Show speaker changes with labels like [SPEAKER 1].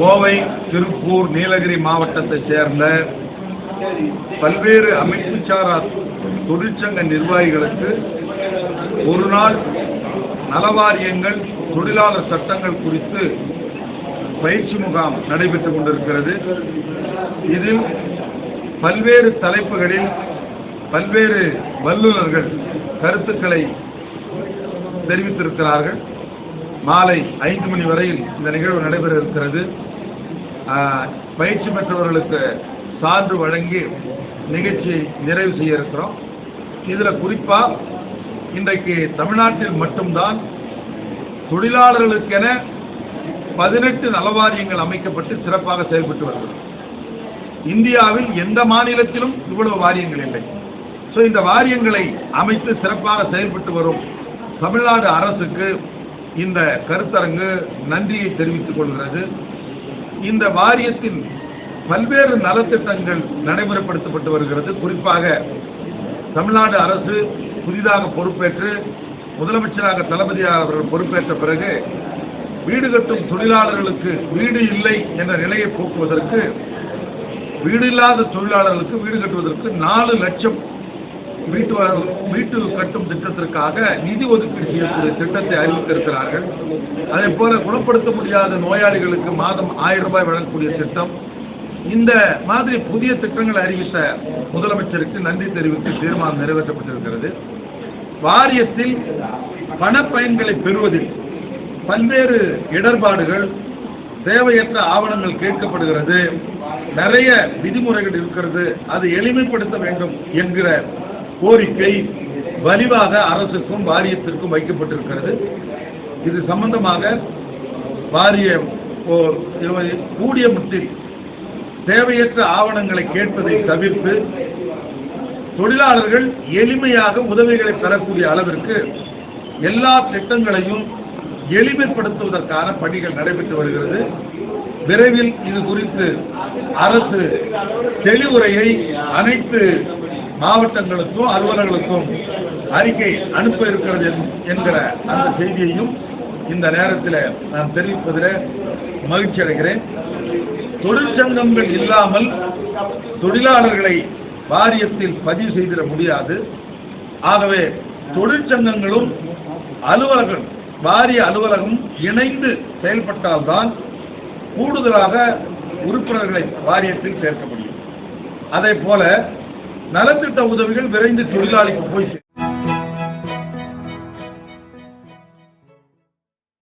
[SPEAKER 1] கோவை, திருப்பூர், நீலகிரி மாவட்டத்தைச் சேர்ந்த பல்வேறு அமைப்பு சாரா தொழிற்சங்க நிர்வாகிகளுக்கு ஒரு நாள் நலவாரியங்கள், தொழிலாளர் சட்டங்கள் குறித்து பயிற்சி முகாம் நடைபெற்றுக் கொண்டிருக்கிறது. இதில் பல்வேறு தலைப்புகளில் பல்வேறு வல்லுநர்கள் கருத்துக்களை தெரிவித்திருக்கிறார்கள். மாலை 5 மணி வரையில் இந்த நிகழ்வு நடைபெற இருக்கிறது. பயிற்சி பெற்றவர்களுக்கு சான்று வழங்கி நிகழ்ச்சியை நிறைவு செய்ய இருக்கிறோம். இதில் குறிப்பாக இன்றைக்கு தமிழ்நாட்டில் மட்டும்தான் தொழிலாளர்களுக்கென 18 நலவாரியங்கள் அமைக்கப்பட்டு சிறப்பாக செயல்பட்டு வருகிறது. இந்தியாவில் எந்த மாநிலத்திலும் இவ்வளவு வாரியங்கள் இல்லை. இந்த வாரியங்களை அமைத்து சிறப்பாக செயல்பட்டு வரும் தமிழ்நாடு அரசுக்கு இந்த கருத்தரங்கு நன்றியை தெரிவித்துக் கொள்கிறது. இந்த வாரியத்தின் பல்வேறு நலத்திட்டங்கள் நடைமுறைப்படுத்தப்பட்டு வருகிறது. குறிப்பாக தமிழ்நாடு அரசு புதிதாக பொறுப்பேற்று முதலமைச்சராக தளபதி அவர்கள் பொறுப்பேற்ற பிறகு வீடு கட்டும் தொழிலாளர்களுக்கு வீடு இல்லை என்ற நிலையை போக்குவதற்கு, வீடு இல்லாத தொழிலாளர்களுக்கு வீடு கட்டுவதற்கு 4 லட்சம் வீட்டு கட்டும் திட்டத்திற்காக நிதி ஒதுக்கீடு செய்யக்கூடிய திட்டத்தை அறிவித்திருக்கிறார்கள். அதே போல குணப்படுத்த முடியாத நோயாளிகளுக்கு மாதம் 1000 ரூபாய் வழங்கக்கூடிய திட்டம். இந்த மாதிரி புதிய திட்டங்களை அறிவித்த முதலமைச்சருக்கு நன்றி தெரிவித்து தீர்மானம் நிறைவேற்றப்பட்டிருக்கிறது. வாரியத்தில் பணப்பயன்களை பெறுவதில் பல்வேறு இடர்பாடுகள், தேவையற்ற ஆவணங்கள் கேட்கப்படுகிறது, நிறைய விதிமுறைகள் இருக்கிறது, அதை எளிமைப்படுத்த வேண்டும் என்கிற கோரிக்கை வலிவாக அரசுக்கும் வாரியத்திற்கும் வைக்கப்பட்டிருக்கிறது. இது சம்பந்தமாக வாரியம் கூடிய முற்றில் தேவையற்ற ஆவணங்களை கேட்பதை தவிர்த்து தொழிலாளர்கள் எளிமையாக உதவிகளை பெறக்கூடிய அளவிற்கு எல்லா திட்டங்களையும் எளிமைப்படுத்துவதற்கான பணிகள் நடைபெற்று வருகிறது. விரைவில் இது குறித்து அரசு தெளிவுரையை அனைத்து மாவட்டங்களுக்கும் அலுவலர்களுக்கும் அறிக்கை அனுப்ப இருக்கிறது என்கிற அந்த செய்தியையும் இந்த நேரத்தில் நான் தெரிவிப்பதில் மகிழ்ச்சி அடைகிறேன். தொழிற்சங்கங்கள் இல்லாமல் தொழிலாளர்களை வாரியத்தில் பதிவு செய்திட முடியாது. ஆகவே தொழிற்சங்கங்களும் அலுவலகம், வாரிய அலுவலகம் இணைந்து செயல்பட்டால்தான் கூடுதலாக உறுப்பினர்களை வாரியத்தில் சேர்க்க முடியும். அதே போல நலத்திட்ட உதவிகள் விரைந்து தொழிலாளிக்கு போய்